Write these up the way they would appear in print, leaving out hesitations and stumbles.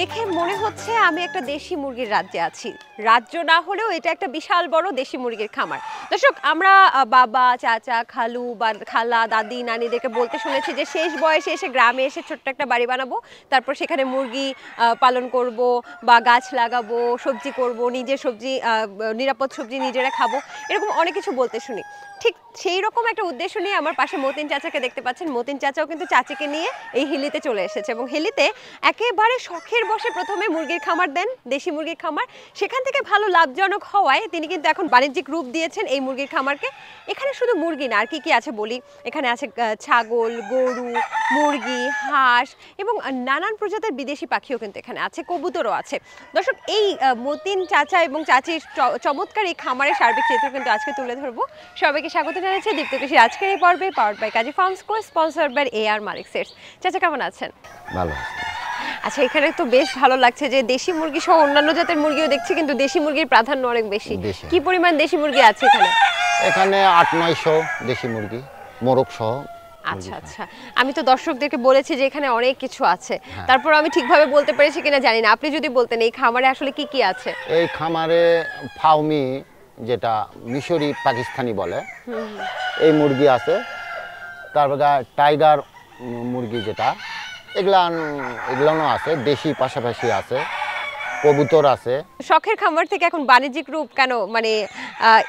দেখে মনে হচ্ছে আমি একটা দেশি মুরগির রাজ্যে আছি। রাজ্য না হলেও এটা একটা বিশাল বড় দেশি মুরগির খামার। দর্শক, আমরা বাবা, চাচা, খালু বা খালা, দাদি, নানিদেরকে বলতে শুনেছি যে শেষ বয়সে এসে গ্রামে এসে ছোট্ট একটা বাড়ি বানাবো, তারপর সেখানে মুরগি পালন করব বা গাছ লাগাবো, সবজি করব, নিজের সবজি নিরাপদ সবজি নিজেরা খাবো, এরকম অনেক কিছু বলতে শুনি। ঠিক সেই রকম একটা উদ্দেশ্য নিয়ে আমার পাশে মতিন চাচাকে দেখতে পাচ্ছেন। মতিন চাচাও কিন্তু চাচিকে নিয়ে এই হিলিতে চলে এসেছে এবং হিলিতে একেবারে শখের বসে প্রথমে মুরগির খামার দেন, দেশি মুরগির খামার। সেখান থেকে ভালো লাভজনক হওয়ায় তিনি কিন্তু এখন বাণিজ্যিক রূপ দিয়েছেন এই মুরগির খামারকে। এখানে শুধু মুরগি না, আর কি কি আছে বলি। এখানে আছে ছাগল, গরু, মুরগি, হাঁস এবং নানান প্রজাতির বিদেশি পাখিও কিন্তু এখানে আছে, কবুতরও আছে। দর্শক, এই মতিন চাচা এবং চাচির চমৎকার এই খামারের সার্বিক চিত্র কিন্তু আজকে তুলে ধরবো। সবাইকে স্বাগত জানাচ্ছি দীপ্ত কৃষির আজকের এই পর্বে, powered by Kazi Farms Co, sponsored by AR Malik sets. চাচা কেমন আছেন? ভালো। আচ্ছা, এখানে তো বেশ ভালো লাগছে যে দেশি মুরগি সহ অন্যান্য জাতের মুরগিও দেখছি, কিন্তু দেশি মুরগির প্রাধান্য অনেক বেশি। কি পরিমাণ দেশি মুরগি আছে এখানে? এখানে 8-900 দেশি মুরগি, মোরগ সহ। আচ্ছা আচ্ছা, আমি তো দর্শকদেরকে বলেছি যে এখানে অনেক কিছু আছে, তারপর আমি ঠিকভাবে বলতে পেরেছি কিনা জানি না। আপনি যদি বলতেন এই খামারে আসলে কি কি আছে? এই খামারে ফাউমি, যেটা মিশরি পাকিস্তানি বলে, এই মুরগি আছে। তারপর টাইগার মুরগি যেটা, এগুলানো আছে। দেশি পাশাপাশি আছে, কবুতর আছে। শখের খামার থেকে এখন বাণিজ্যিক রূপ কেন, মানে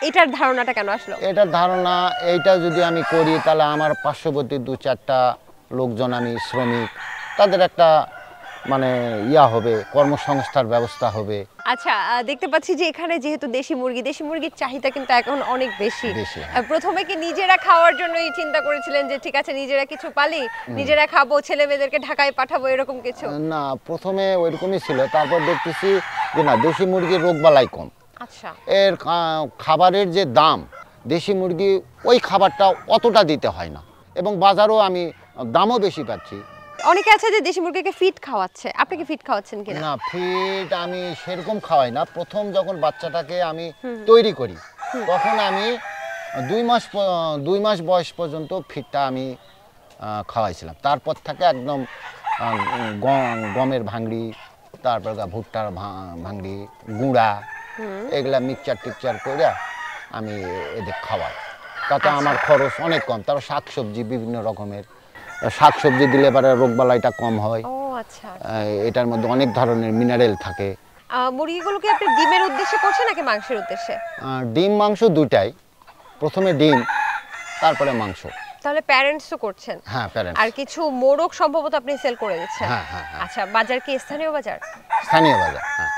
এটার ধারণাটা কেন আসলো? এটার ধারণা, এইটা যদি আমি করি তাহলে আমার পার্শ্ববর্তী 2-4টা লোকজন, আমি শ্রমিক, তাদের একটা মানে হবে, কর্মসংস্থার ব্যবস্থা হবে। আচ্ছা, দেখতে পাচ্ছি যে এখানে যেহেতু দেশি মুরগির চাহিদা কিন্তু এখন অনেক বেশি। প্রথমে কি নিজেরা খাওয়ার জন্যই চিন্তা করেছিলেন যে ঠিক আছে নিজেরা কিছু পালি, নিজেরা খাবো, ছেলে মেয়েদেরকে ঢাকায় পাঠাবো, এরকম কিছু? না, প্রথমে ওইরকমই ছিল। তারপর দেখতেছি যে না, দেশি মুরগির রোগবালাই কম। আচ্ছা, এর খাবারের যে দাম, দেশি মুরগি ওই খাবারটা অতটা দিতে হয় না, এবং বাজারও আমি দামও বেশি পাচ্ছি। অনেকে আছে যে দেশি মুরগিকে ফিড খাওয়াচ্ছে, আপনি কি ফিড খাওয়াচ্ছেন কিনা? না, ফিড আমি সেরকম খাওয়াই না। প্রথম যখন বাচ্চাটাকে আমি তৈরি করি, তখন আমি 2 মাস বয়স পর্যন্ত ফিডটা আমি খাওয়াইছিলাম। তারপর থেকে একদম গমের ভাঙড়ি, তারপর ভুট্টার ভাঙড়ি, গুঁড়া, এগুলা মিক্সচার করে আমি এদের খাওয়াই। তাতে আমার খরচ অনেক কম। তারপর শাকসবজি, বিভিন্ন রকমের শাকসবজি দিলে পরে রোগবালাইটা কম হয়। ও আচ্ছা, এটার মধ্যে অনেক ধরনের মিনারেল থাকে। মুরগিগুলোকে আপনি ডিমের উদ্দেশ্যে করছেন নাকি মাংসের উদ্দেশ্যে? ডিম মাংস দুটাই। প্রথমে ডিম, তারপরে মাংস। তাহলে প্যারেন্টসও করছেন? হ্যাঁ, প্যারেন্টস। আর কিছু মোরগ সম্ভবত আপনি সেল করে দিচ্ছেন? হ্যাঁ হ্যাঁ। আচ্ছা, বাজার কি স্থানীয় বাজার? স্থানীয় বাজার, হ্যাঁ।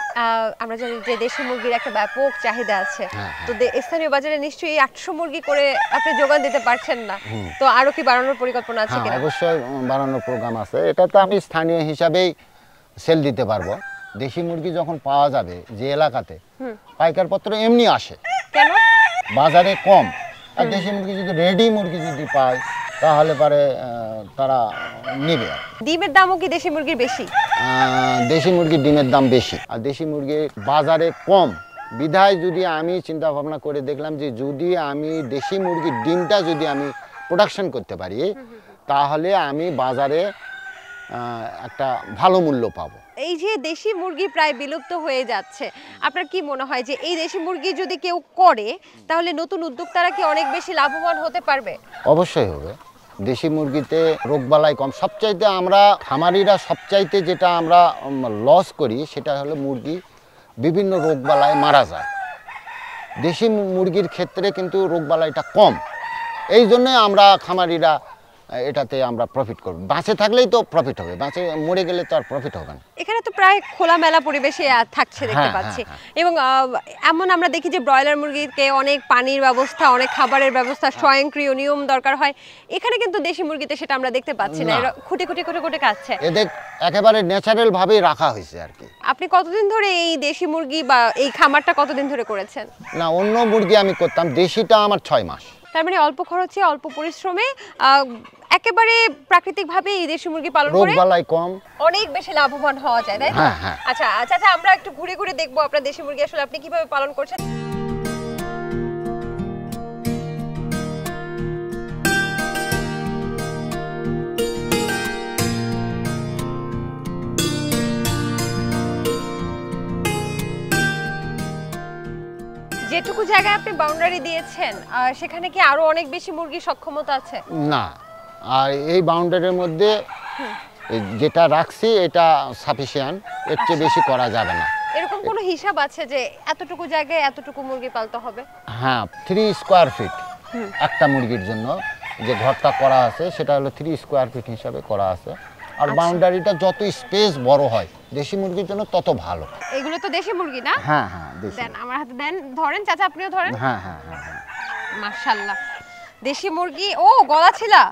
আমরা জানি যে দেশি মুরগির একটা ব্যাপক চাহিদা আছে, তো স্থানীয় বাজারে নিশ্চয়ই 800 মুরগি করে আপনি যোগান দিতে পারছেন না, তো আরো কি বাড়ানোর পরিকল্পনা আছে কিনা? অবশ্যই বাড়ানোর প্রোগ্রাম আছে। এটা তো আমি স্থানীয় হিসাবেই সেল দিতে পারবো। দেশি মুরগি যখন পাওয়া যাবে যে এলাকাতে, পাইকার পত্র এমনি আসে, কেন বাজারে কম। আর দেশি মুরগি যদি রেডি মুরগি যদি পায় তাহলে পরে তারা নেবে। ডিমের দামও কি দেশি মুরগির বেশি? দেশি মুরগির ডিমের দাম বেশি, আর দেশি মুরগির বাজারে কম বিধায় যদি আমি চিন্তা ভাবনা করে দেখলাম যে যদি আমি দেশি মুরগির ডিমটা যদি আমি প্রোডাকশন করতে পারি, তাহলে আমি বাজারে একটা ভালো মূল্য পাবো। এই যে দেশি মুরগি প্রায় বিলুপ্ত হয়ে যাচ্ছে, আপনার কি মনে হয় যে এই দেশি মুরগি যদি কেউ করে তাহলে নতুন উদ্যোক্তারা কি অনেক বেশি লাভবান হতে পারবে? অবশ্যই হবে। দেশি মুরগিতে রোগবালাই কম। সবচাইতে আমরা খামারিরা সবচাইতে যেটা আমরা লস করি সেটা হলো মুরগি বিভিন্ন রোগবালায় মারা যায়। দেশি মুরগির ক্ষেত্রে কিন্তু রোগবালাইটা কম। এই জন্যে আমরা খামারিরা এটাতে আমরা প্রফিট করব। বাঁচে থাকলেই তো প্রফিট হবে, বাঁচে মরে গেলে তো আর প্রফিট হবে না। এখানে তো প্রায় খোলামেলা পরিবেশে থাকছে দেখতে পাচ্ছি, এবং এমন আমরা দেখি যে ব্রয়লার মুরগিকে অনেক পানির ব্যবস্থা, অনেক খাবারের ব্যবস্থা, স্বয়ংক্রিয় নিয়ম দরকার হয়। এখানে কিন্তু দেশি মুরগিতে সেটা আমরা দেখতে পাচ্ছি না, খুঁটে খুঁটে খুঁটে খুঁটে খাচ্ছে। এদের একেবারে ন্যাচারাল ভাবেই রাখা হয়েছে আর কি। আপনি কতদিন ধরে এই দেশি মুরগি বা এই খামারটা কতদিন ধরে করেছেন? না, অন্য মুরগি আমি করতাম, দেশিটা আমার 6 মাস। তার মানে অল্প খরচে অল্প পরিশ্রমে একেবারে প্রাকৃতিক ভাবে এই দেশি মুরগি পালন করে রোগবালাই কম, অনেক বেশি লাভবান হওয়া যায়, তাই না? আচ্ছা আচ্ছা, আমরা একটু ঘুরে ঘুরে দেখবো আপনার দেশি মুরগি আসলে আপনি কিভাবে পালন করছেন। এতটুকু জায়গায় আপনি বাউন্ডারি দিয়েছেন, আর সেখানে কি আরো অনেক বেশি মুরগির সক্ষমতা আছে? না, আর এই বাউন্ডারির মধ্যে যেটা রাখছি এটা সাফিসিয়েন্ট, এর চেয়ে বেশি করা যাবে না। এরকম কোনো হিসাব আছে যে এতটুকু জায়গায় এতটুকু মুরগি পালতে হবে? হ্যাঁ, 3 স্কোয়ার ফিট একটা মুরগির জন্য যে ঘরটা করা আছে সেটা হলো 3 স্কোয়ার ফিট হিসাবে করা আছে। আর বাউন্ডারিটা যত স্পেস বড় হয় দেশি মুরগির জন্য তত ভালো। এগুলো তো দেশি মুরগি না? হ্যাঁ হ্যাঁ, দেশি। দেন আমার হাতে দেন, ধরেন চাচা, আপনিও ধরেন। হ্যাঁ হ্যাঁ হ্যাঁ হ্যাঁ, মাশাআল্লাহ, দেশি মুরগি। ও গলা ছিলা।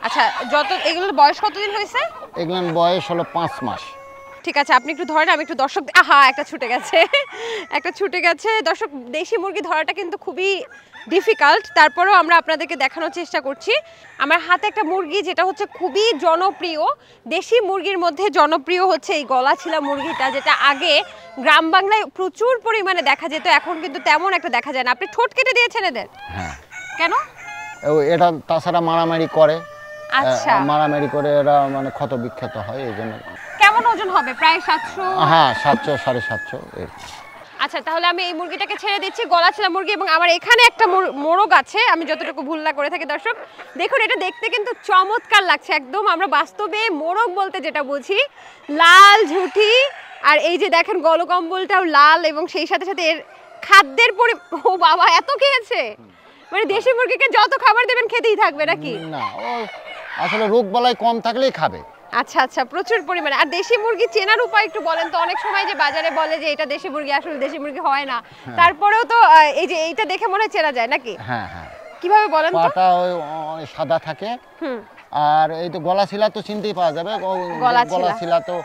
আচ্ছা, যত এগুলোর বয়স কতদিন হয়েছে? এগুলোর বয়স হলো 5 মাস। ঠিক আছে, আপনি একটু ধরেন, আমি একটু দর্শক, আহা একটা ছুটে গেছে একটা ছুটে গেছে। দর্শক, দেশি মুরগি ধরাটা কিন্তু খুবই ডিফিকাল্ট, তারপরেও আমরা আপনাদেরকে দেখানোর চেষ্টা করছি। আমার হাতে একটা মুরগি যেটা হচ্ছে খুবই জনপ্রিয়, দেশি মুরগির মধ্যে জনপ্রিয় হচ্ছে এই গলাছিলা মুরগিটা, যেটা আগে গ্রাম বাংলায় প্রচুর পরিমাণে দেখা যেত, এখন কিন্তু তেমন একটা দেখা যায় না। আপনি ঠোঁট কেটে দিয়েছেন এদের? হ্যাঁ। কেন? এটা তাছাড়া মারামারি করে। আচ্ছা, মারামারি করে এরা মানে ক্ষত বিক্ষত হয়, এই জন্য। কেমন ওজন হবে? প্রায় 700? হ্যাঁ, 700 750। আচ্ছা, তাহলে আমি এই মুরগিটাকে ছেড়ে দিচ্ছি, গলাছিলা মুরগি। এবং আমার এখানে একটা মোরগ আছে, আমি যতটুকু ভুল না করে থাকি। দর্শক দেখুন, এটা দেখতে কিন্তু চমৎকার লাগছে একদম। আমরা বাস্তবে মোরগ বলতে যেটা বুঝি, লাল ঝুঁটি, আর এই যে দেখেন গলকম্বলটাও লাল, এবং সেই সাথে সাথে এর খাদ্যের ও বাবা, এত খেয়েছে! মানে দেশি মুরগিকে যত খাবার দেবেন খেতেই থাকবে নাকি? না, ও আসলে রোগ বালাই কম থাকলেই খাবে। আচ্ছা আচ্ছা, প্রচুর পরিমাণে। আর দেশি মুরগি চেনার উপায় একটু বলেন তো। অনেক সময় যে বাজারে বলে যে এটা দেশি মুরগি, আসলে দেশি মুরগি হয় না, তারপরেও তো এই যে এইটা দেখে মনে হয় চেনা যায় নাকি? হ্যাঁ হ্যাঁ। কিভাবে বলেন তো? পাটা ওই সাদা থাকে, আর এই তো গলাছিলা তো চিনতেই পাওয়া যাবে। গলাছিলা তো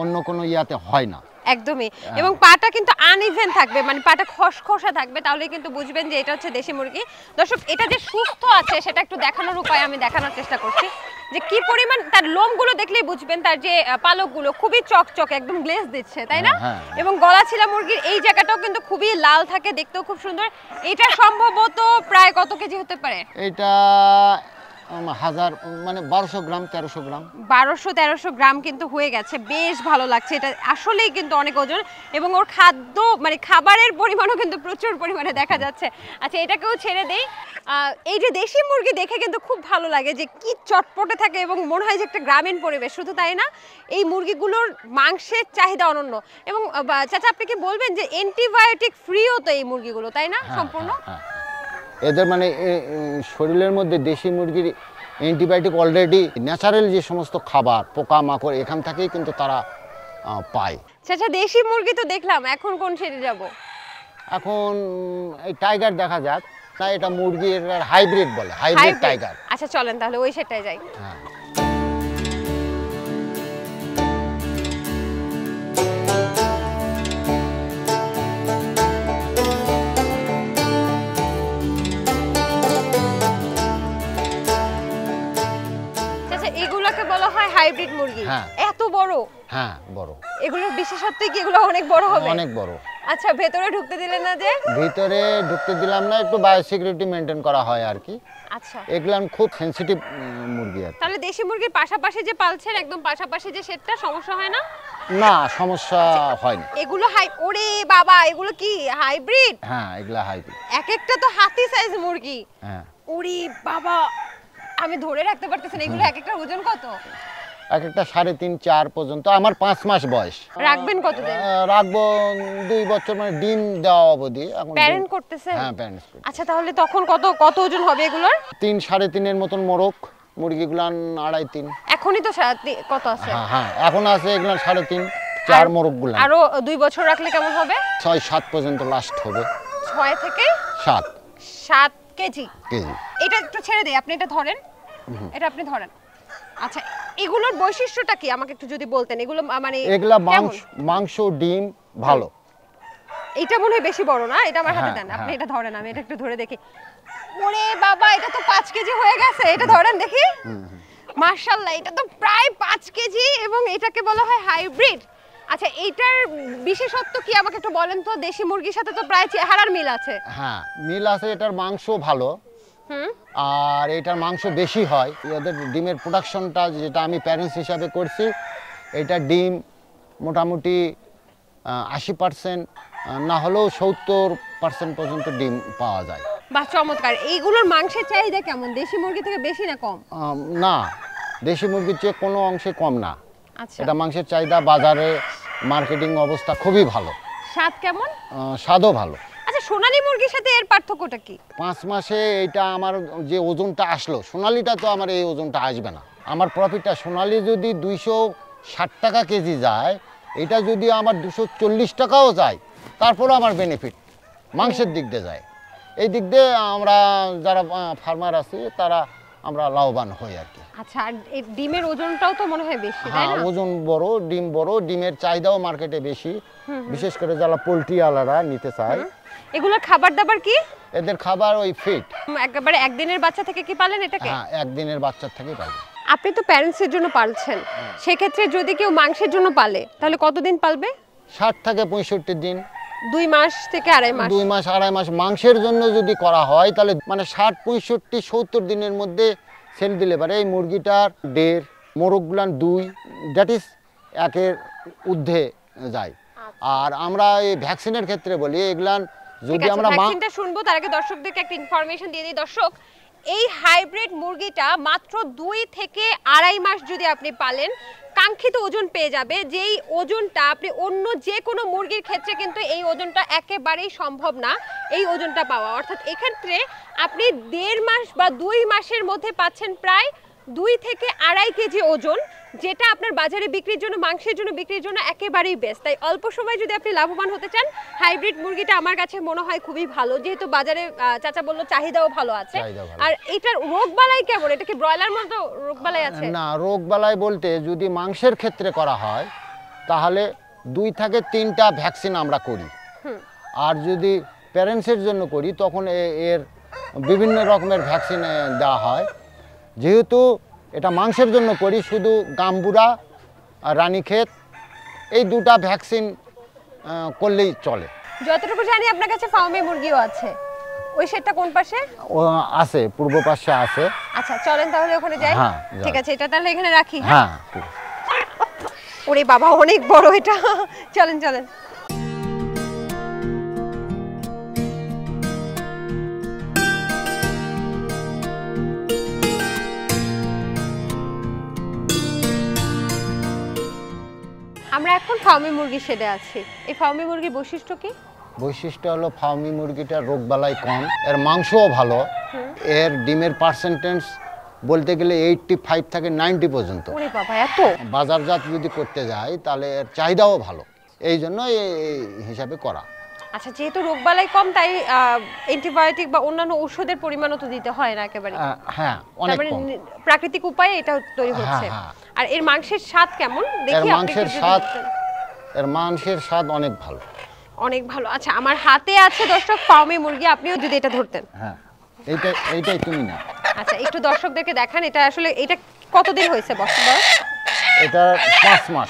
অন্য কোনো ইয়াতে হয় না একদমই। এবং পাটা কিন্তু আনইভেন থাকবে, মানে পাটা খসখসা থাকবে, তাহলে কিন্তু বুঝবেন যে এটা হচ্ছে দেশি মুরগি। দর্শক, এটা যে সুস্থ আছে সেটা একটু দেখানোর উপায় আমি দেখানোর চেষ্টা করছি, যে কি পরিমাণ তার লোমগুলো দেখলেই বুঝবেন, তার যে পালকগুলো খুবই চকচকে, একদম গ্লেজ দিচ্ছে, তাই না? এবং গলাছিলা মুরগির এই জায়গাটাও কিন্তু খুবই লাল থাকে, দেখতেও খুব সুন্দর। এটা সম্ভবত প্রায় কত কেজি হতে পারে? এটা 1000, মানে 1200 গ্রাম 1300 গ্রাম। 1200-1300 গ্রাম কিন্তু হয়ে গেছে, বেশ ভালো লাগছে। এটা আসলেই কিন্তু অনেক ওজন, এবং ওর খাদ্য মানে খাবারের পরিমাণও কিন্তু প্রচুর পরিমাণে দেখা যাচ্ছে। আচ্ছা, এটাকেও ছেড়ে দেই। এই যে দেশি মুরগি দেখে কিন্তু খুব ভালো লাগে, যে কি চটপটে থাকে, এবং মনে হয় যে একটা গ্রামীণ পরিবেশ। শুধু তাই না, এই মুরগিগুলোর মাংসের চাহিদা অনন্য। এবং চাচা, আপনি কি বলবেন যে অ্যান্টিবায়োটিক ফ্রিও তো এই মুরগিগুলো, তাই না? সম্পূর্ণ এদের মানে শরীরের মধ্যে দেশি মুরগির অ্যান্টিবায়োটিক অলরেডি ন্যাচারাল যে সমস্ত খাবার, পোকামাকড় এখান থেকেই কিন্তু তারা পায়। আচ্ছা, দেশি মুরগি তো দেখলাম, এখন কোন সেটে যাব? এখন এই টাইগার দেখা যাক। না, এটা মুরগির হাইব্রিড বলে, হাইব্রিড টাইগার। আচ্ছা, চলেন তাহলে ওই সেটটায় যাই। হ্যাঁ। এগুলোকে বলা হয় হাইব্রিড মুরগি। এত বড়? হ্যাঁ, বড়। এগুলোর বিশেষত্ব কি এগুলো অনেক বড় হবে? অনেক বড়। আচ্ছা, ভেতরে ঢুকতে দিলেন না যে? ভিতরে ঢুকতে দিলাম না, একটু বায়োসিকিউরিটি মেইনটেইন করা হয় আর কি। আচ্ছা, এগুলো খুব সেনসিটিভ মুরগি আর। তাহলে দেশি মুরগির পাশাপাশি যে পালছেন, একদম পাশাপাশি যে সেটটা, সমস্যা হয় না? না, সমস্যা হয় না। এগুলো ওরে বাবা, এগুলো কি হাইব্রিড? হ্যাঁ, এগুলো হাইব্রিড। এক একটা তো হাতি সাইজ মুরগি। হ্যাঁ। ওরে বাবা, আমি ধরে রাখতে পারতেছি না। এগুলো এক একটা ওজন কত? এক একটা 3.5-4 পর্যন্ত। আমার 5 মাস বয়স। রাখবেন কতদিন? রাখবো 2 বছর, মানে ডিম দেওয়া অবধি। এখন প্যারেন্ট করতেছে? হ্যাঁ, প্যারেন্ট। আচ্ছা, তাহলে তখন কত ওজন হবে এগুলোর? 3-3.5 এর মতন মোরগ। মুরগিগুলান 2.5-3। এখনই তো কত আছে? হ্যাঁ হ্যাঁ, এখন আছে এগুলো 3.5-4 মোরগগুলো। আরো 2 বছর রাখলে কেমন হবে? 6-7 পর্যন্ত লাস্ট হবে। 6 থেকে 7 কেজি। এটা একটু ছেড়ে দেই, আপনি এটা ধরেন। এটা আপনি ধরেন। আচ্ছা, এগুলোর বৈশিষ্ট্যটা কি আমাকে একটু যদি বলতেন? এগুলো মানে এগুলা মাংস ডিম ভালো। এটা মনে হয় বেশি বড় না? এটা আমার হাতে দেন, আপনি এটা ধরেন, আমি এটা একটু ধরে দেখি। ওরে বাবা, এটা তো 5 কেজি হয়ে গেছে। এটা ধরেন দেখি। মাশাআল্লাহ, এটা তো প্রায় 5 কেজি, এবং এটাকে বলা হয় হাইব্রিড। আচ্ছা, এইটার বিশেষত্ব কি আমাকে একটু বলেন তো? দেশি মুরগির সাথে তো প্রায় চেহারার মিল আছে। হ্যাঁ, মিল আছে। এটার মাংস ভালো, আর এটার মাংস বেশি হয়। এদের ডিমের প্রোডাকশনটা যেটা আমি প্যারেন্টস হিসাবে করছি, এটা ডিম মোটামুটি 80% না হলেও 70% 5% পর্যন্ত ডিম পাওয়া যায়। বাহ, চমৎকার। এইগুলোর মাংসের চাহিদা কেমন, দেশি মুরগি থেকে বেশি না কম? না, দেশি মুরগির চেয়ে কোনো অংশে কম না। আচ্ছা, এটা মাংসের চাহিদা, বাজারে মার্কেটিং অবস্থা খুবই ভালো। স্বাদ কেমন? স্বাদও ভালো। আচ্ছা, সোনালী মুরগির সাথে এর পার্থক্যটা কি? 5 মাসে এটা আমার যে ওজনটা আসলো, সোনালিটা তো আমার এই ওজনটা আসবে না। আমার প্রফিটটা, সোনালি যদি 260 টাকা কেজি যায়, এটা যদি আমার 240 টাকাও যায়, তারপরে আমার বেনিফিট মাংসের দিক দিয়ে যায়। এই দিক দিয়ে আমরা যারা ফার্মার আছি তারা আমরা লাভবান হই আর কি। আচ্ছা, আর এই ডিমের ওজনটাও তো মনে হয় বেশি, তাই হ্যাঁ, না? ওজন বড়, ডিম বড়, ডিমের চাহিদাও মার্কেটে বেশি, বিশেষ করে যারা পোলট্রি আলারা নিতে চায়। এগুলোর খাবার দাবার কি? এদের খাবার ওই ফিট। একেবারে একদিনের বাচ্চা থেকে কি পালেন এটাকে? হ্যাঁ, একদিনের বাচ্চার থেকেই পাবে। আপনি তো প্যারেন্টসের জন্য পালছেন, সেক্ষেত্রে যদি কেউ মাংসের জন্য পালে তাহলে কতদিন পালবে? 60 থেকে 65 দিন, 2 মাস থেকে 2.5 মাস। 2 মাস 2.5 মাস মাংসের জন্য যদি করা হয়, তাহলে মানে 60, 65, 70 দিনের মধ্যে সেল দিলে পারে। এই মুরগিটার 1.5, মোরগগুলান 2, দ্যাট ইজ 1-এর ঊর্ধ্বে যায়। আর আমরা এই ভ্যাকসিনের ক্ষেত্রে বলি, এগুলান যদি আমরা ভ্যাকসিনটা শুনবো তার আগে দর্শকদেরকে একটা ইনফরমেশন দিয়ে দিই। দর্শক, এই হাইব্রিড মুরগিটা মাত্র 2 থেকে 2.5 মাস যদি আপনি পালেন, কাঙ্ক্ষিত ওজন পেয়ে যাবে। যেই ওজনটা আপনি অন্য যে কোনো মুরগির ক্ষেত্রে কিন্তু এই ওজনটা একেবারেই সম্ভব না, এই ওজনটা পাওয়া। অর্থাৎ এক্ষেত্রে আপনি 1.5 মাস বা 2 মাসের মধ্যে পাচ্ছেন প্রায় 2 থেকে 2.5 কেজি ওজন, যেটা আপনার বাজারে বিক্রির জন্য, মাংসের জন্য বিক্রির জন্য একেবারেই বেস্ট। তাই অল্প সময় যদি আপনি লাভবান হতে চান, হাইব্রিড মুরগিটা আমার কাছে মনে হয় খুবই ভালো, যেহেতু বাজারে চাচা বললো চাহিদাও ভালো আছে। আর এটার রোগবালাই কেমন? এটা কি ব্রয়লার মতো রোগবালাই আছে? না, রোগবালাই বলতে যদি মাংসের ক্ষেত্রে করা হয় তাহলে 2 থেকে 3টা ভ্যাকসিন আমরা করি। আর যদি প্যারেন্টসের জন্য করি তখন এর বিভিন্ন রকমের ভ্যাকসিন দেওয়া হয়। যেহেতু এটা মাংসের জন্য করি, শুধু গাম্বুরা আর রানীক্ষেত এই 2টা ভ্যাকসিন করলেই চলে। যতটুকু জানি আপনার কাছে ফার্মে মুরগিও আছে, ওই সেটটা কোন পাশে? ও আছে, পূর্ব পাশে আছে। আচ্ছা, চলেন তাহলে ওখানে যাই। হ্যাঁ, ঠিক আছে, এটা তাহলে এখানে রাখি। হ্যাঁ, ঠিক আছে। ওরে বাবা, অনেক বড় এটা। চলেন চলেন। আমরা এখন ফার্মি মুরগি শেডে আছি। এই ফার্মি মুরগির বৈশিষ্ট্য কি? বৈশিষ্ট্য হলো ফার্মি মুরগিটার রোগবালাই কম, এর মাংসও ভালো, এর ডিমের পার্সেন্টেজ বলতে গেলে 85 থেকে 90 পর্যন্ত। ওরে বাবা, এত! বাজারজাত যদি করতে যাই তাহলে এর চাহিদাও ভালো, এই জন্য এই হিসাবে করা। আচ্ছা, যেহেতু রোগবালাই কম তাই অ্যান্টিবায়োটিক বা অন্যান্য ঔষধের পরিমাণও তো দিতে হয় না একেবারে। হ্যাঁ, অনেক কম। প্রাকৃতিক উপায়ে এটা তৈরি হচ্ছে। আর এর মাংসের স্বাদ কেমন দেখি? এর মাংসের স্বাদ অনেক ভালো, অনেক ভালো। আচ্ছা, আমার হাতে আছে দর্শক ফার্মি মুরগি, আপনিও যদি এটা ধরতেন। হ্যাঁ, এইটাই তুমি না। আচ্ছা, একটু দর্শকদেরকে দেখান। এটা আসলে এটা কতদিন হয়েছে বয়স? এটা 5 মাস।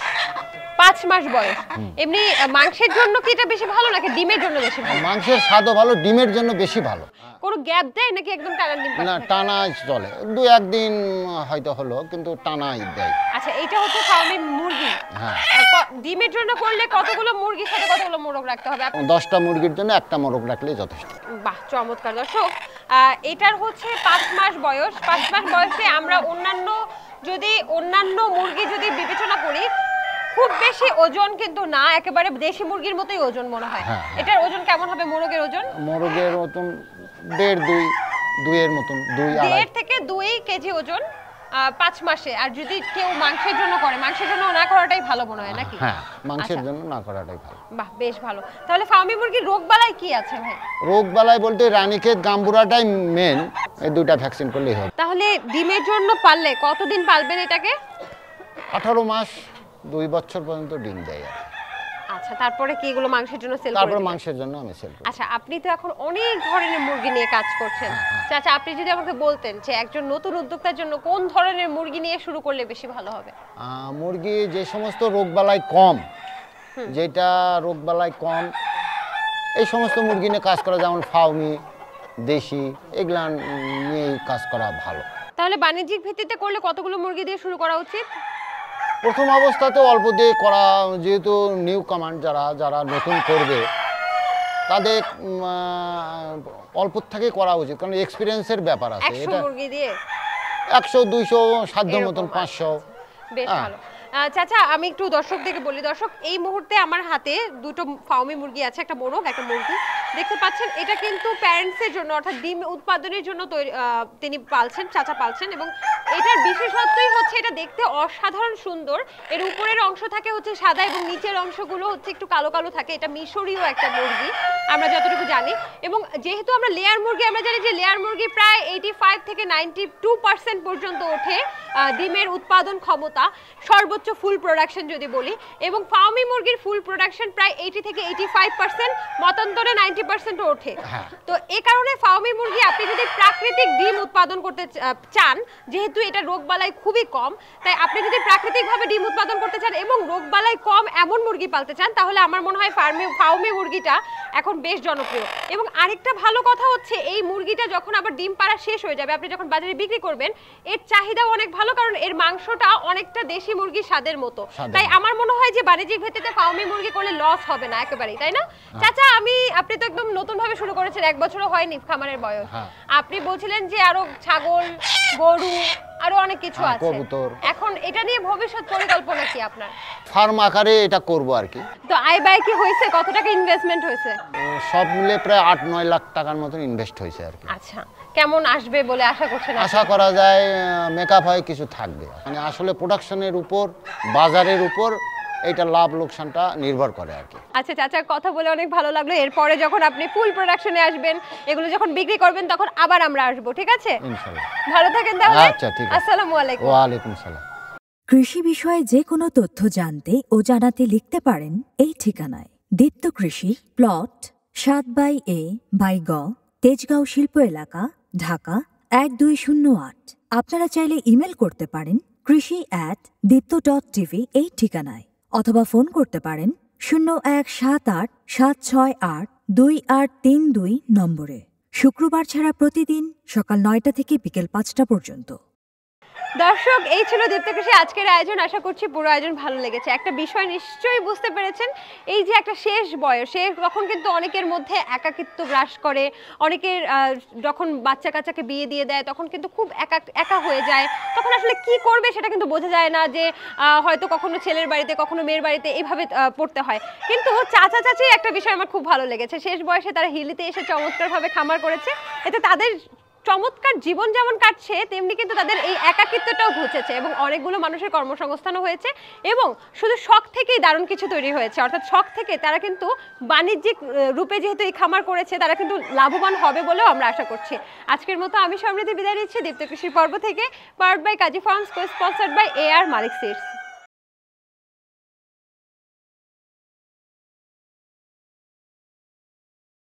5 মাস বয়স। এমনি মাংসের জন্য কি এটা বেশি ভালো নাকি ডিমের জন্য বেশি ভালো? মাংসের স্বাদও ভালো, ডিমের জন্য বেশি ভালো। কোনো গ্যাপ দেয় নাকি একদম টানা ডিম পাচ্ছে? না, টানা চলে, 2-1 দিন হয়তো হলো, কিন্তু টানাই দেয়। আচ্ছা, এটা হচ্ছে ফার্মি মুরগি। হ্যাঁ। ডিমের জন্য করলে কতগুলো মুরগির সাথে কতগুলো মোরগ রাখতে হবে? 10টা মুরগির জন্য 1টা মোরগ রাখলেই যথেষ্ট। বাহ, চমৎকার। দর্শক, এটার হচ্ছে 5 মাস বয়স। 5 মাস বয়সে আমরা অন্যান্য মুরগি যদি বিবেচনা করি, খুব বেশি ওজন কিন্তু না, একেবারে দেশি মুরগির মতোই ওজন মনে হয়। এটার ওজন কেমন হবে? মোরগের ওজন মোরগের মতন 1.5-2 এর মতন, 1.5 থেকে 2 কেজি ওজন 5 মাসে। আর যদি কেউ মাংসের জন্য করে, মাংসের জন্য না করাটাই ভালো মনে হয় নাকি? হ্যাঁ, মাংসের জন্য না করাটাই ভালো। বাহ, বেশ ভালো। তাহলে ফার্মি মুরগির রোগবালাই কি আছে ভাই? রোগবালাই বলতে রানীক্ষেত, গাম্বুরাটাই মেন, এই 2টা ভ্যাকসিন করলেই হবে। তাহলে ডিমের জন্য পাললে কতদিন পালবেন এটাকে? 18 মাস 2 বছর পর্যন্ত ডিম দেয়। আচ্ছা, তারপরে কি এগুলো মাংসের জন্য সেল করবেন? তারপর মাংসের জন্য আমি সেল করি। আচ্ছা, আপনি তো এখন অনেক ধরনের মুরগি নিয়ে কাজ করছেন। চাচা, আপনি যদি আমাকে বলতেন যে একজন নতুন উদ্যোক্তার জন্য কোন ধরনের মুরগি নিয়ে শুরু করলে বেশি ভালো হবে? মুরগি যে সমস্ত রোগবালাই কম, যেটা রোগবালাই কম এই সমস্ত মুরগি নিয়ে কাজ করা, যেমন ফার্মি, দেশি, এগুলা নিয়ে কাজ করা ভালো। তাহলে বাণিজ্যিক ভিত্তিতে করলে কতগুলো মুরগি দিয়ে শুরু করা উচিত? প্রথম অবস্থাতে অল্প দিয়ে করা, যেহেতু নিউ কামান্ড যারা নতুন করবে তাদের অল্প থেকে করা উচিত, কারণ এক্সপিরিয়েন্সের ব্যাপার আছে। 100 এটা মুরগি দিয়ে 100 200 সাধ্য এরকম মতন আছে। 500। বেশ হ্যাঁ। ভালো। চাচা আমি একটু দর্শকদেরকে বলি, দর্শক এই মুহূর্তে আমার হাতে দুটো ফার্মি মুরগি আছে, একটা মোরগ একটা মুরগি দেখতে পাচ্ছেন। এটা কিন্তু প্যারেন্টসের জন্য অর্থাৎ ডিম উৎপাদনের জন্য তিনি পালছেন, চাচা পালছেন। এবং এটার বিশেষত্বই হচ্ছে এটা দেখতে অসাধারণ সুন্দর। এর উপরের অংশ থাকে হচ্ছে সাদা এবং নিচের অংশগুলো হচ্ছে একটু কালো কালো থাকে। এটা মিশরীয় একটা মুরগি আমরা যতটুকু জানি। এবং যেহেতু আমরা লেয়ার মুরগি, আমরা জানি যে লেয়ার মুরগি প্রায় 85 থেকে 92% পর্যন্ত ওঠে ডিমের উৎপাদন ক্ষমতা, সর্বোচ্চ ফুল প্রোডাকশন যদি বলি। এবং ফার্মি মুরগির ফুল প্রোডাকশন প্রায় 80 থেকে 85%, মতান্তরে 90% ওঠে। তো এই কারণে ফার্মি মুরগি আপনি যদি প্রাকৃতিক ডিম উৎপাদন করতে চান, যেহেতু এটা রোগবালাই খুবই কম, তাই আপনি যদি প্রাকৃতিকভাবে ডিম উৎপাদন করতে চান এবং রোগবালাই কম এমন মুরগি পালতে চান, তাহলে আমার মনে হয় ফার্মি মুরগিটা এখন বেশ জনপ্রিয়। এবং আরেকটা ভালো কথা হচ্ছে এই মুরগিটা যখন আবার ডিম পাড়া শেষ হয়ে যাবে, আপনি যখন বাজারে বিক্রি করবেন, এর চাহিদাও অনেক ভালো, কারণ এর মাংসটা অনেকটা দেশি মুরগির স্বাদের মতো। তাই আমার মনে হয় যে বাণিজ্যিক ভিত্তিতে ফার্মি মুরগি করলে লস হবে না একেবারেই, তাই না? চাচা আপনি তো একদম নতুন ভাবে শুরু করেছেন, 1 বছরও হয়নি খামারের বয়স। আপনি বলছিলেন যে আরো ছাগল, গরু, আরো অনেক কিছু আছে, কবুতর। এখন এটা নিয়ে ভবিষ্যৎ পরিকল্পনা কি আপনার? ফার্ম আকারে এটা করব আর কি। তো আয় ব্যয় কি হয়েছে, কত টাকা ইনভেস্টমেন্ট হয়েছে? সব মিলে প্রায় 8-9 লাখ টাকার মতন ইনভেস্ট হয়েছে আর কি। আচ্ছা, কেমন আসবে বলে আশা করছেন? আশা করা যায় মেকআপ হয় কিছু থাকবে। মানে আসলে প্রোডাকশনের উপর, বাজারের উপর এটা লাভ লোকসানটা নির্ভর করে আর কি। আচ্ছা চাচা, কথা বলে অনেক ভালো লাগলো। এরপরে যখন আপনি ফুল প্রোডাকশনে আসবেন, এগুলো যখন বিক্রি করবেন, তখন আবার আমরা আসবো, ঠিক আছে? ইনশাআল্লাহ। ভালো থাকেন তাহলে। আচ্ছা, ঠিক আছে। আসসালামু আলাইকুম। ওয়া আলাইকুম সালাম। কৃষি বিষয়ে যে কোনো তথ্য জানতে ও জানাতে লিখতে পারেন এই ঠিকানায়। দীপ্ত কৃষি, প্লট 7/A/গ, তেজগাঁও শিল্প এলাকা, ঢাকা 1208। আপনারা চাইলে ইমেল করতে পারেন krishi@dipto.tv এই ঠিকানায়, অথবা ফোন করতে পারেন 0178-768-2832 নম্বরে। শুক্রবার ছাড়া প্রতিদিন সকাল 9টা থেকে বিকেল 5টা পর্যন্ত। দর্শক, এই ছিল দীপ্ত কৃষি আজকের আয়োজন। আশা করছি পুরো আয়োজন ভালো লেগেছে। একটা বিষয় নিশ্চয়ই বুঝতে পেরেছেন, এই যে একটা শেষ বয়সে তখন কিন্তু অনেকের মধ্যে একাকিত্ব গ্রাস করে, অনেকের যখন বাচ্চা কাচ্চাকে বিয়ে দিয়ে দেয় তখন কিন্তু খুব একা হয়ে যায়। তখন আসলে কি করবে সেটা কিন্তু বোঝা যায় না, যে হয়তো কখনো ছেলের বাড়িতে কখনো মেয়ের বাড়িতে এইভাবে পড়তে হয়। কিন্তু চাচা চাচি একটা বিষয় আমার খুব ভালো লেগেছে, শেষ বয়সে তারা হিলিতে এসে চমৎকারভাবে খামার করেছে। এতে তাদের চমৎকার জীবন যেমন কাটছে, তেমনি কিন্তু তাদের এই একাকিত্বটাও ঘুচেছে এবং অনেকগুলো মানুষের কর্মসংস্থানও হয়েছে। এবং শুধু শখ থেকেই দারুণ কিছু তৈরি হয়েছে, অর্থাৎ শখ থেকে তারা কিন্তু বাণিজ্যিক রূপে যেহেতু এই খামার করেছে, তারা কিন্তু লাভবান হবে বলেও আমরা আশা করছি। আজকের মতো আমি সমৃদ্ধি বিদায় নিচ্ছি দীপ্ত কৃষির পর্ব থেকে, powered by Kazi Farms, sponsored by AR Malik seeds.